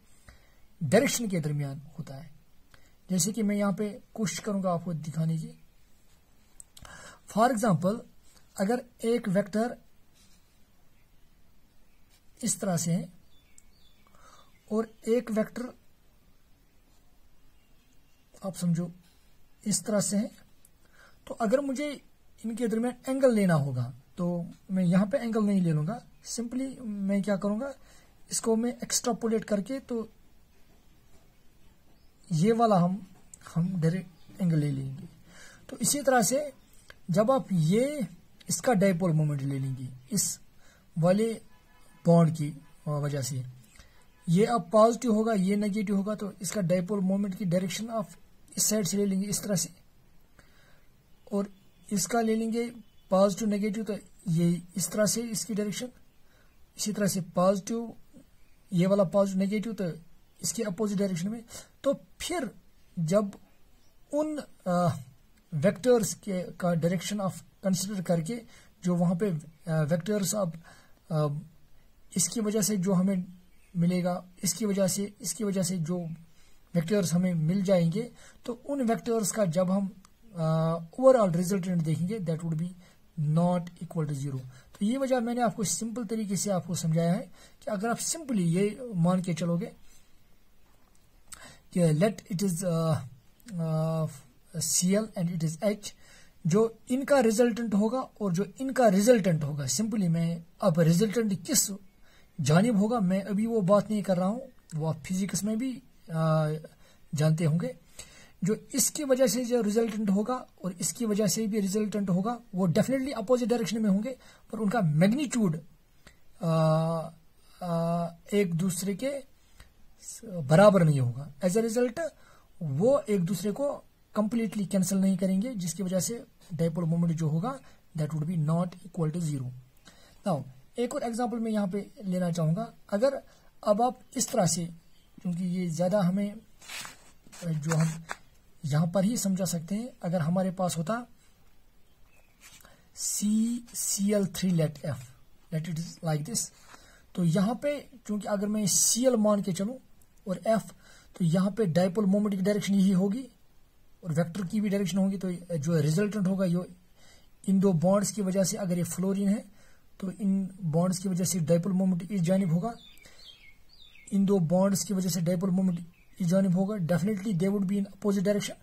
डायरेक्शन के दरमियान होता है। जैसे कि मैं यहाँ पे कोशिश करूंगा आपको दिखाने की। फॉर एग्जाम्पल, अगर एक वेक्टर इस तरह से है और एक वेक्टर आप समझो इस तरह से है, तो अगर मुझे इनके दरमियान एंगल लेना होगा तो मैं यहां पे एंगल नहीं ले लूंगा, सिंपली मैं क्या करूंगा, इसको मैं एक्सट्रापोलेट करके, तो ये वाला हम डायरेक्ट एंगल ले लेंगे। तो इसी तरह से जब आप ये इसका डाइपोल मोमेंट ले लेंगे इस वाले बॉन्ड की वजह से, ये अब पॉजिटिव होगा, ये नेगेटिव होगा, तो इसका डाइपोल मोमेंट की डायरेक्शन आप इस साइड से ले लेंगे इस तरह से, और इसका ले लेंगे पॉजिटिव नेगेटिव, तो ये इस तरह से इसकी डायरेक्शन, इसी तरह से पॉजिटिव, ये वाला पॉजिटिव नेगेटिव, तो इसके अपोजिट डायरेक्शन में। तो फिर जब उन वेक्टर्स के का डायरेक्शन आप कंसिडर करके, जो वहां पे वेक्टर्स आप इसकी वजह से जो हमें मिलेगा, इसकी वजह से जो वेक्टर्स हमें मिल जाएंगे, तो उन वेक्टर्स का जब हम ओवरऑल रिजल्टेंट देखेंगे that would be not equal to 0। तो ये वजह मैंने आपको सिंपल तरीके से आपको समझाया है कि अगर आप सिंपली ये मान के चलोगे कि late it is Cl and it is H, जो इनका रिजल्टेंट होगा और जो इनका रिजल्टेंट होगा, सिंपली मैं अब रिजल्टेंट किस जानिब होगा मैं अभी वो बात नहीं कर रहा हूं, वो आप फिजिक्स में भी जानते होंगे। जो इसकी वजह से जो रिजल्टेंट होगा और इसकी वजह से भी रिजल्टेंट होगा, वो डेफिनेटली अपोजिट डायरेक्शन में होंगे, पर उनका मैग्नीट्यूड एक दूसरे के बराबर नहीं होगा। एज ए रिजल्ट वो एक दूसरे को कंप्लीटली कैंसिल नहीं करेंगे, जिसकी वजह से डाइपोल मोमेंट जो होगा that would be not equal to 0। Now एक और एग्जांपल मैं यहाँ पे लेना चाहूंगा। अगर अब आप इस तरह से, क्योंकि ये ज्यादा हमें जो हम यहां पर ही समझा सकते हैं, अगर हमारे पास होता CCl3 let F, let it is like this, तो यहाँ पे क्योंकि अगर मैं Cl मान के चलूं और F, तो यहाँ पे डाइपोल मोमेंट की डायरेक्शन यही होगी और वेक्टर की भी डायरेक्शन होगी। तो जो रिजल्टेंट होगा यो इन दो बॉन्ड्स की वजह से, अगर ये फ्लोरीन है तो इन बॉन्ड्स की वजह से डाइपोल मोमेंट इस जानिब होगा, इन दो बॉन्ड्स की वजह से डाइपोल मोमेंट इस जानिब होगा। Definitely they would be in opposite direction,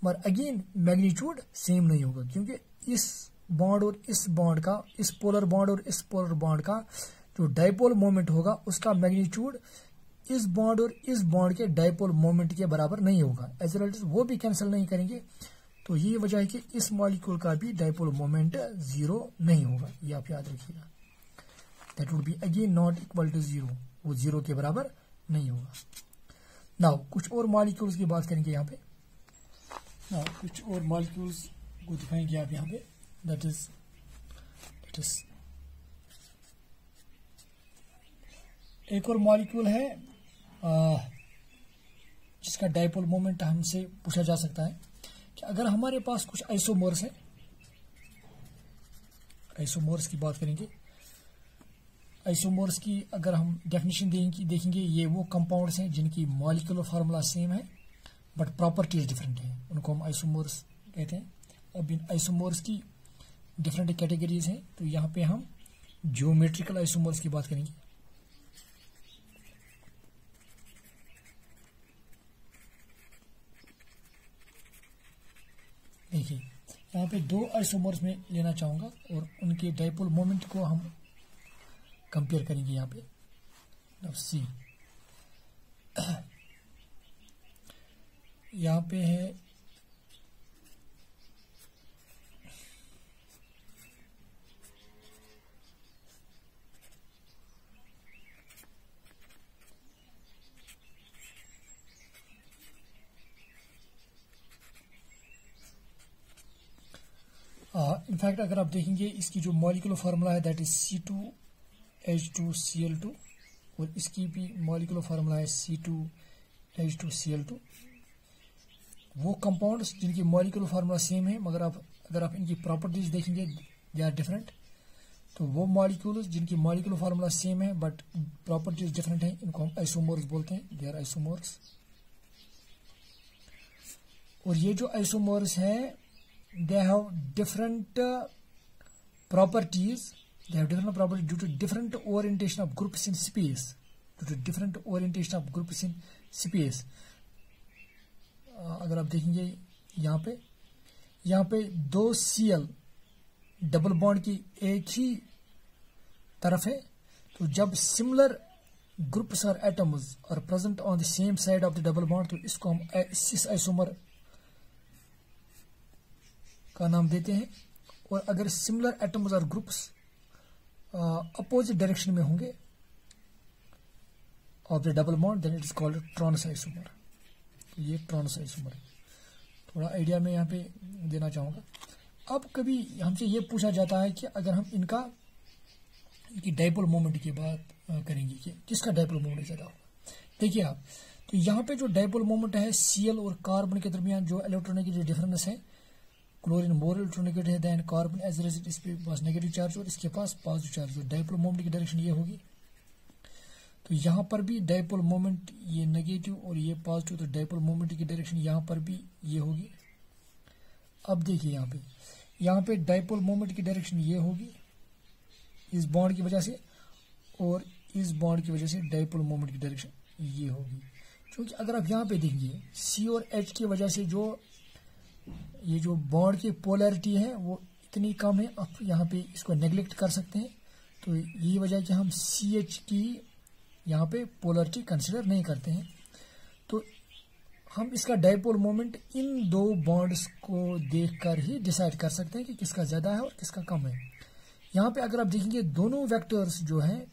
मगर अगेन मैग्नीट्यूड सेम नहीं होगा, क्योंकि इस बॉन्ड और इस बॉन्ड का, इस पोलर बॉन्ड और इस पोलर बॉन्ड का जो डाइपोल मोमेंट होगा उसका मैग्नीट्यूड इस बॉन्ड और इस बॉन्ड के डाइपोल मोमेंट के बराबर नहीं होगा। एज ए रिजल्ट वो भी कैंसिल नहीं करेंगे। तो ये वजह है कि इस मॉलिक्यूल का भी डाइपोल मोमेंट 0 नहीं होगा, ये आप याद रखिएगा। That would be again not equal to 0, वो 0 के बराबर नहीं होगा। नाउ कुछ और मॉलिक्यूल्स की बात करेंगे यहाँ पे। नाउ कुछ और मॉलिक्यूल्स को दिखाएंगे आप यहाँ पे। दैट इज एक और मॉलिक्यूल है जिसका डाइपोल मोमेंट हमसे पूछा जा सकता है कि अगर हमारे पास कुछ आइसोमर्स है, आइसोमर्स की बात करेंगे। आइसोमर्स की अगर हम डेफिनेशन देखेंगे, ये वो कंपाउंड्स हैं जिनकी मॉलिक्यूलर फार्मूला सेम है बट प्रॉपर्टीज डिफरेंट है, उनको हम आइसोमर्स कहते हैं। अब इन आइसोमर्स की डिफरेंट कैटेगरीज हैं, तो यहाँ पे हम ज्योमेट्रिकल आइसोमर्स की बात करेंगे। देखिए यहाँ पे दो आइसोमर्स में लेना चाहूंगा और उनके डाइपोल मोमेंट को हम कंपेयर करेंगे। यहाँ पे सी, यहाँ पे है इनफैक्ट अगर आप देखेंगे इसकी जो मॉलिक्यूलर फार्मूला है दैट इज C2H2Cl2 और इसकी भी मॉलिक्यूलर फार्मूला है C2H2Cl2। वो कंपाउंड्स जिनकी मॉलिक्यूलर फार्मूला सेम है मगर अगर आप इनकी प्रॉपर्टीज देखेंगे दे आर डिफरेंट। तो वो मॉलिक्यूल्स जिनकी मॉलिक्यूलर फार्मूला सेम है बट प्रॉपर्टीज डिफरेंट है, इनको हम आइसोमर्स बोलते हैं। They are isomers. और ये जो आइसोमर्स है they have different properties. They have different properties due to different orientation of groups in space. Due to different orientation of groups in space. अगर आप देखेंगे यहाँ पे दो Cl डबल बॉन्ड की एक ही तरफ है, तो जब सिमिलर ग्रुप्स और atoms are present on the same side of the double bond, तो इसको हम सिस आइसोमर का नाम देते हैं। और अगर सिमिलर एटम्स और ग्रुप्स अपोजिट डायरेक्शन में होंगे of the double bond then it is called trans isomer. तो ये ट्रांस आइसोमर है। थोड़ा आइडिया मैं यहाँ पे देना चाहूंगा। अब कभी हमसे ये पूछा जाता है कि अगर हम इनकी डाइपोल मोमेंट की बात करेंगे कि किसका डाइपोल मोमेंट ज्यादा होगा। देखिए आप, तो यहाँ पे जो डाइपोल मोमेंट है Cl और कार्बन के दरमियान जो इलेक्ट्रोनेगेटिव डिफरेंस है, क्लोरीन मोर इलेक्ट्रोनेगेटिव है देन कार्बन, एज रिजल्ट इसके पास नेगेटिव चार्ज और इसके पास पॉजिटिव चार्ज। तो डाइपोल मोमेंट की डायरेक्शन ये होगी। तो यहाँ पर भी डाइपोल मोमेंट ये नेगेटिव और ये पॉजिटिव, तो डाइपोल मोमेंट की डायरेक्शन यहाँ पर भी ये होगी। अब देखिए यहाँ पे डाइपोल मोमेंट की डायरेक्शन ये होगी इस बॉन्ड की वजह से, और इस बॉन्ड की वजह से डाइपोल मोमेंट की डायरेक्शन ये होगी। क्योंकि अगर आप यहाँ पे देखिए C और H की वजह से ये जो बॉन्ड की पोलैरिटी है वो इतनी कम है, आप यहाँ पे इसको नेग्लेक्ट कर सकते हैं। तो यही वजह है कि हम CH की यहाँ पे पोलैरिटी कंसिडर नहीं करते हैं। तो हम इसका डाइपोल मोमेंट इन दो बॉन्ड्स को देखकर ही डिसाइड कर सकते हैं कि किसका ज्यादा है और किसका कम है। यहाँ पे अगर आप देखेंगे दोनों वेक्टर्स जो हैं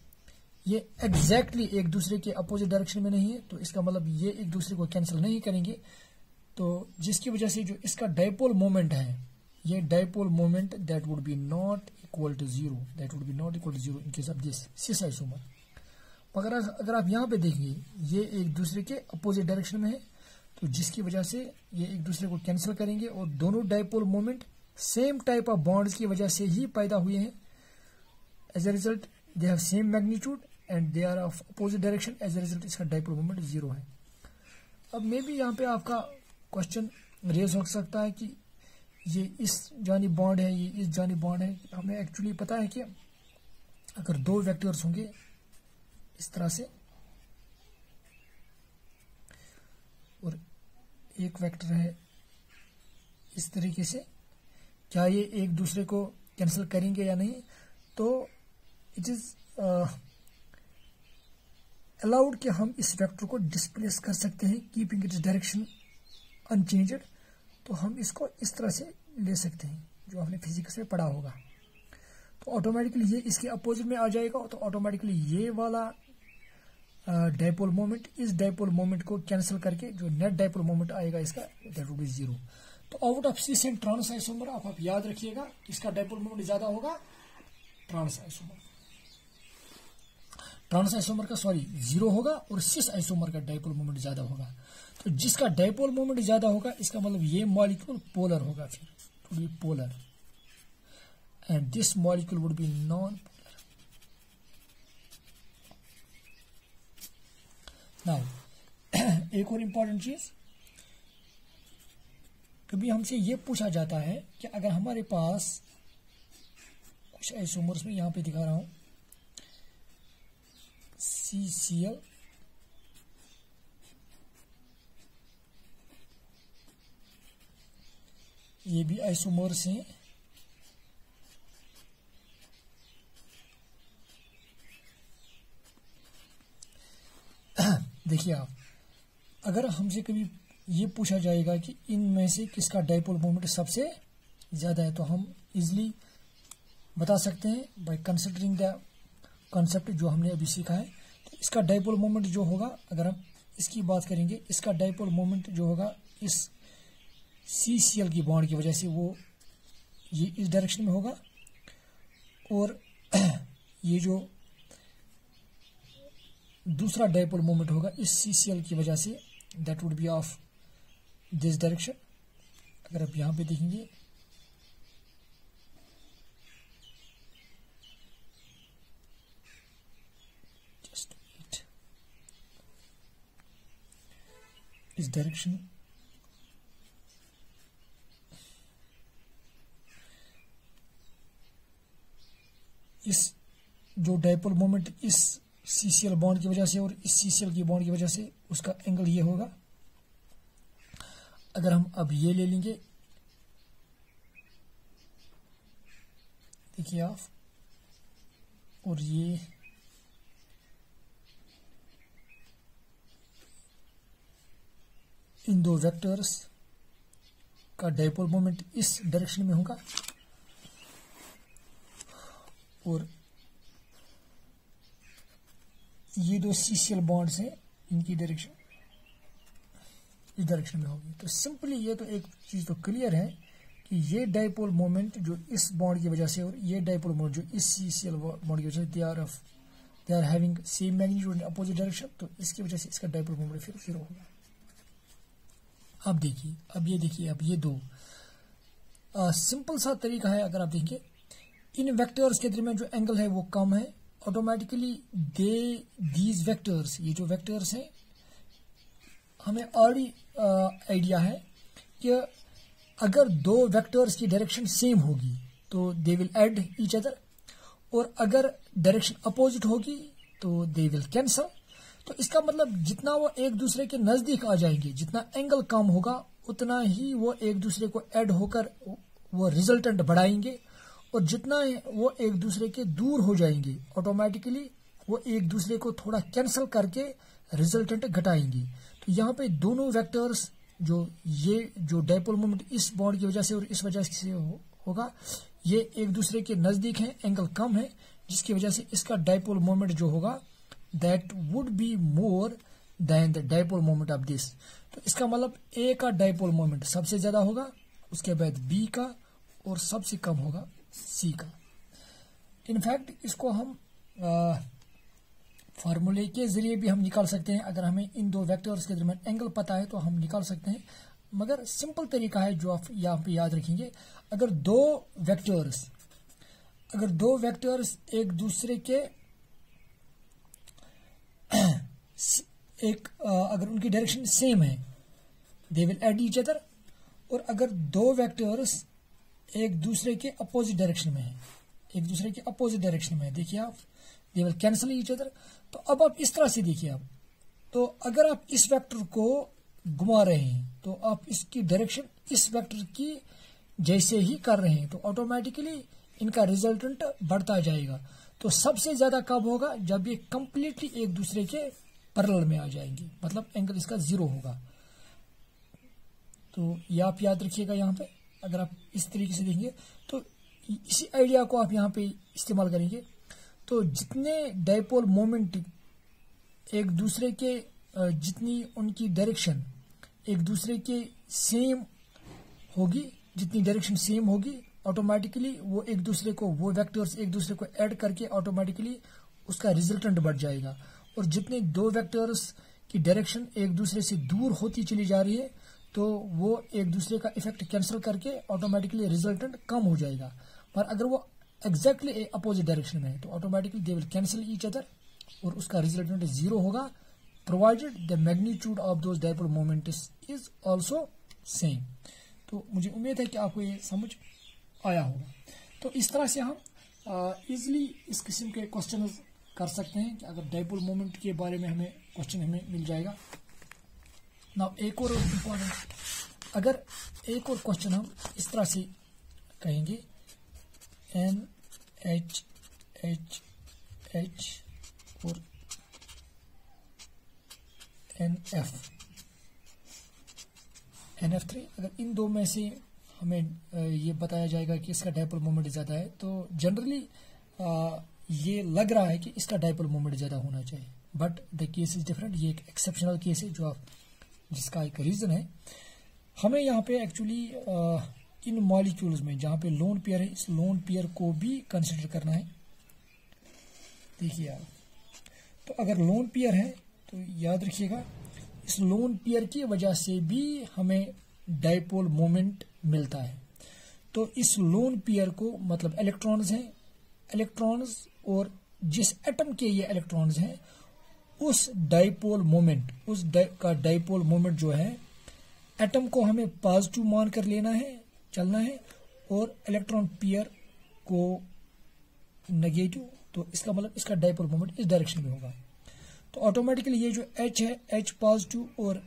ये एग्जैक्टली एक दूसरे के अपोजिट डायरेक्शन में नहीं है, तो इसका मतलब ये एक दूसरे को कैंसिल नहीं करेंगे, तो जिसकी वजह से जो इसका डाइपोल मोमेंट है, ये dipole moment that would be not equal to zero, that would be not equal to zero in case of this cis isomer. मगर अगर आप यहाँ पे देखेंगे ये एक दूसरे के अपोजिट डायरेक्शन में है, तो जिसकी वजह से ये एक दूसरे को कैंसिल करेंगे और दोनों dipole moment same type of bonds की वजह से ही पैदा हुए हैं। As a result they have same magnitude and they are of opposite direction, as a result इसका डाइपोल मोमेंट जीरो है। अब मे बी यहाँ पे आपका क्वेश्चन रेज हो सकता है कि ये इस जानी बॉन्ड है, ये इस जानी बॉन्ड है। हमें एक्चुअली पता है कि अगर दो वेक्टर्स होंगे इस तरह से और एक वेक्टर है इस तरीके से, क्या ये एक दूसरे को कैंसिल करेंगे या नहीं, तो इट इज अलाउड कि हम इस वेक्टर को डिस्प्लेस कर सकते हैं कीपिंग इट्स डायरेक्शन अनचेंज्ड। तो हम इसको इस तरह से ले सकते हैं, जो आपने फिजिक्स में पढ़ा होगा। तो ऑटोमेटिकली ये इसके अपोजिट में आ जाएगा, तो ऑटोमेटिकली ये वाला डाइपोल मोमेंट इस डाइपोल मोमेंट को कैंसिल करके जो नेट डाइपोल मोमेंट आएगा इसका दैट विल बी जीरो। तो out of cis and trans isomer आप याद रखिएगा इसका डाइपोल मोमेंट ज्यादा होगा ट्रांस आइसोमर। ट्रांस आइसोमर का जीरो होगा और सिस आइसोमर का डाइपोल मोमेंट ज्यादा होगा। तो जिसका डाइपोल मोमेंट ज्यादा होगा इसका मतलब ये मॉलिक्यूल पोलर होगा, फिर to be polar and this molecule would be non polar. Now एक और इंपॉर्टेंट चीज, कभी हमसे ये पूछा जाता है कि अगर हमारे पास कुछ आइसोमर्स में यहां पे दिखा रहा हूं CCl ये भी आइसोमर्स हैं, देखिए आप अगर हमसे कभी ये पूछा जाएगा कि इनमें से किसका डाइपोल मोमेंट सबसे ज्यादा है, तो हम इजिली बता सकते हैं बाय कंसिडरिंग द कॉन्सेप्ट जो हमने अभी सीखा है। तो इसका डाइपोल मोमेंट जो होगा, अगर हम इसकी बात करेंगे, इसका डाइपोल मोमेंट जो होगा इस CCl की बॉन्ड की वजह से वो ये इस डायरेक्शन में होगा, और ये जो दूसरा डाइपोल मोमेंट होगा इस CCl की वजह say that would B of this direction. अगर आप यहां पे देखेंगे जस्ट इस डायरेक्शन, इस जो डाइपोल मोमेंट इस CCl बॉन्ड की वजह से और इस CCl की बॉन्ड की वजह से उसका एंगल ये होगा। अगर हम अब ये ले लेंगे, देखिए आप, और ये इन दो वेक्टर्स का डाइपोल मोमेंट इस डायरेक्शन में होगा और ये दो CCl बॉन्ड्स हैं इनकी डायरेक्शन इस डायरेक्शन में होगी। तो सिंपली ये तो एक चीज तो क्लियर है कि ये डाइपोल मोमेंट जो इस बॉन्ड की वजह से और ये डाइपोल मोमेंट जो इस CCl बॉन्ड की वजह से they are having same magnitude in opposite direction, तो इसकी वजह से इसका डाइपोल मोमेंट फिर जीरो होगा। अब देखिए, अब ये दो सिंपल सा तरीका है। अगर आप देखेंगे इन वेक्टर्स के दरमियान जो एंगल है वो कम है, ऑटोमेटिकली दीज वेक्टर्स, ये जो वेक्टर्स हैं, हमें ऑलरेडी आइडिया है कि अगर दो वेक्टर्स की डायरेक्शन सेम होगी तो they will add each other, और अगर डायरेक्शन अपोजिट होगी तो दे विल कैंसल। तो इसका मतलब जितना वो एक दूसरे के नजदीक आ जाएंगे, जितना एंगल कम होगा उतना ही वो एक दूसरे को ऐड होकर वो रिजल्टेंट बढ़ाएंगे, और जितना वो एक दूसरे के दूर हो जाएंगे ऑटोमेटिकली वो एक दूसरे को थोड़ा कैंसिल करके रिजल्टेंट घटाएंगे। तो यहाँ पे दोनों वेक्टर्स ये जो डाइपोल मोमेंट इस बॉन्ड की वजह से और इस वजह से होगा, ये एक दूसरे के नजदीक हैं, एंगल कम है, जिसकी वजह से इसका डाइपोल मोमेंट जो होगा that would be more than the dipole moment of this. तो इसका मतलब ए का डाइपोल मोमेंट सबसे ज्यादा होगा, उसके बाद बी का, और सबसे कम होगा सी का। इनफैक्ट इसको हम फार्मूले के जरिए भी हम निकाल सकते हैं। अगर हमें इन दो वेक्टर्स के दरमियान एंगल पता है तो हम निकाल सकते हैं, मगर सिंपल तरीका है जो आप यहाँ पे याद रखेंगे। अगर दो वेक्टर्स एक दूसरे के अगर उनकी डायरेक्शन सेम है, they will add each other. और अगर दो वेक्टर्स एक दूसरे के अपोजिट डायरेक्शन में है, देखिए आप, they will cancel each other. तो अब आप इस तरह से देखिए आप, तो अगर आप इस वेक्टर को घुमा रहे हैं तो आप इसकी डायरेक्शन इस वेक्टर की जैसे ही कर रहे हैं, तो ऑटोमेटिकली इनका रिजल्टेंट बढ़ता जाएगा। तो सबसे ज्यादा कब होगा? जब ये कंप्लीटली एक दूसरे के पैरेलल में आ जाएंगे, मतलब एंगल इसका 0 होगा। तो ये आप याद रखिएगा। यहाँ पे अगर आप इस तरीके से देखेंगे तो इसी आइडिया को आप यहाँ पे इस्तेमाल करेंगे। तो जितने डाइपोल मोमेंट एक दूसरे के जितनी उनकी डायरेक्शन एक दूसरे के सेम होगी, जितनी डायरेक्शन सेम होगी, ऑटोमेटिकली वो एक दूसरे को, वो वेक्टर्स एक दूसरे को ऐड करके ऑटोमेटिकली उसका रिजल्टेंट बढ़ जाएगा। और जितने दो वेक्टर्स की डायरेक्शन एक दूसरे से दूर होती चली जा रही है, तो वो एक दूसरे का इफेक्ट कैंसिल करके ऑटोमेटिकली रिजल्टेंट कम हो जाएगा। पर अगर वो एग्जैक्टली अपोजिट डायरेक्शन में है तो automatically they will cancel each other और उसका रिजल्टेंट 0 होगा, provided the magnitude of those dipole moments is also same. तो मुझे उम्मीद है कि आपको ये समझ आया होगा। तो इस तरह से हम इजिली इस किस्म के क्वेश्चन कर सकते हैं कि अगर डाइपोल मोमेंट के बारे में हमें क्वेश्चन हमें मिल जाएगा। नाउ एक और इम्पोर्टेंट, अगर एक और क्वेश्चन हम इस तरह से कहेंगे, NH और NF3, अगर इन दो में से हमें ये बताया जाएगा कि इसका डाइपोल मोमेंट ज्यादा है, तो जनरली ये लग रहा है कि इसका डाइपोल मोमेंट ज्यादा होना चाहिए, but the case is different. ये एक एक्सेप्शनल केस है जिसका एक रीजन है। हमें यहाँ पे एक्चुअली इन मॉलिक्यूल्स में जहां पे लोन पेयर है, इस लोन पेयर को भी कंसिडर करना है। देखिए आप, तो अगर लोन पेयर है तो याद रखिएगा इस लोन पेयर की वजह से भी हमें डाइपोल मोमेंट मिलता है। तो इस लोन पेयर को, मतलब इलेक्ट्रॉन्स हैं, इलेक्ट्रॉन्स और जिस एटम के ये इलेक्ट्रॉन्स हैं, उस डाइपोल मोमेंट, का डाइपोल मोमेंट जो है, एटम को हमें पॉजिटिव मान कर लेना है, चलना है, और इलेक्ट्रॉन पेयर को नेगेटिव। तो इसका मतलब इसका डाइपोल मोमेंट इस डायरेक्शन में होगा। तो ऑटोमेटिकली ये जो H है, H पॉजिटिव और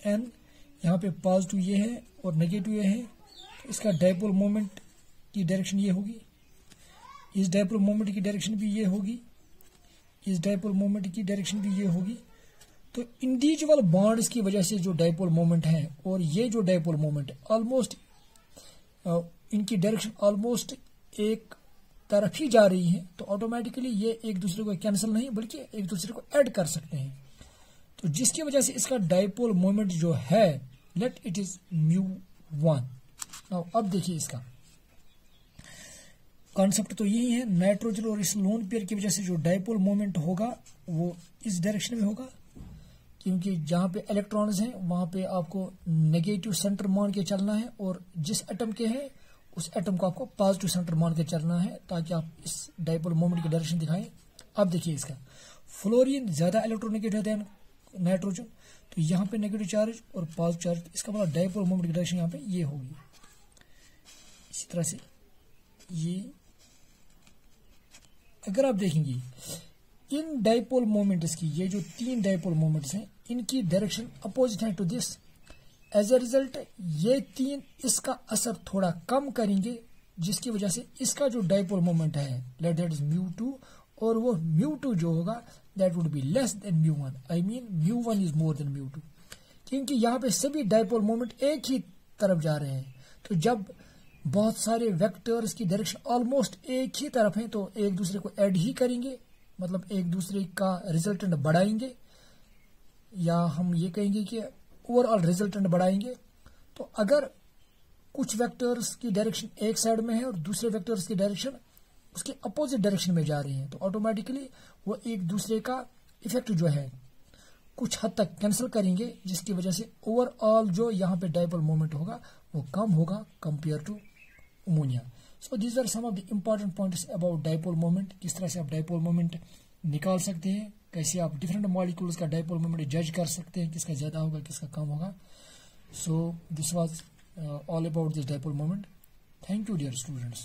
N यहाँ पे पॉजिटिव ये है और नेगेटिव ये है, तो इसका डाइपोल मोमेंट की डायरेक्शन ये होगी, इस डाइपोल मोमेंट की डायरेक्शन भी ये होगी, इस डाइपोल मोमेंट की डायरेक्शन भी ये होगी। तो इंडिविजुअल बॉन्ड्स की वजह से जो डाइपोल मोमेंट है और ये जो डाइपोल मोमेंट ऑलमोस्ट इनकी डायरेक्शन ऑलमोस्ट एक तरफ ही जा रही है, तो ऑटोमेटिकली ये एक दूसरे को कैंसिल नहीं बल्कि एक दूसरे को ऐड कर सकते हैं। तो जिसकी वजह से इसका डाइपोल मोमेंट जो है, लेट इट इज μ1। अब देखिए इसका कॉन्सेप्ट तो यही है। नाइट्रोजन और इस लोन पेयर की वजह से जो डाइपोल मोमेंट होगा वो इस डायरेक्शन में होगा, क्योंकि जहां पे इलेक्ट्रॉन्स हैं वहां पे आपको नेगेटिव सेंटर मान के चलना है, और जिस एटम के है उस एटम को आपको पॉजिटिव सेंटर मान के चलना है, ताकि आप इस डाइपोल मोमेंट की डायरेक्शन दिखाएं। अब देखिए इसका, फ्लोरीन ज्यादा इलेक्ट्रोनेगेटिव होता है नाइट्रोजन, तो यहाँ पे नेगेटिव चार्ज और पॉजिटिव चार्ज, इसका मतलब डाइपोल मोमेंट की डायरेक्शन यहाँ पे ये होगी। इसी तरह से ये अगर आप देखेंगे इन डाइपोल मोमेंट्स की, ये जो 3 डाइपोल मोमेंट्स हैं, इनकी डायरेक्शन अपोजिट है to this. As a result ये 3 इसका असर थोड़ा कम करेंगे, जिसकी वजह से इसका जो डाइपोल मोमेंट है, लेट दैट इज μ2, और वो μ2 जो होगा that would be less than μ1। I mean μ1 is more than μ2, क्योंकि यहाँ पे सभी डाइपोल मोमेंट एक ही तरफ जा रहे हैं। तो जब बहुत सारे वेक्टर्स की डायरेक्शन ऑलमोस्ट एक ही तरफ है, तो एक दूसरे को ऐड ही करेंगे, मतलब एक दूसरे का रिजल्टेंट बढ़ाएंगे, या हम ये कहेंगे कि ओवरऑल रिजल्टेंट बढ़ाएंगे। तो अगर कुछ वेक्टर्स की डायरेक्शन एक साइड में है और दूसरे वेक्टर्स की डायरेक्शन उसके अपोजिट डायरेक्शन में जा रही है, तो ऑटोमेटिकली वो एक दूसरे का इफेक्ट जो है कुछ हद तक कैंसिल करेंगे, जिसकी वजह से ओवरऑल जो यहाँ पे डाइपोल मोमेंट होगा वो कम होगा compare to ammonia. So these are some of the important points about dipole moment. किस तरह से आप डाइपोल मोमेंट निकाल सकते हैं, कैसे आप डिफरेंट मॉलिक्यूल्स का डाइपोल मोमेंट जज कर सकते हैं, किसका ज्यादा होगा किसका कम होगा। So this was all about this dipole moment. Thank you, dear students.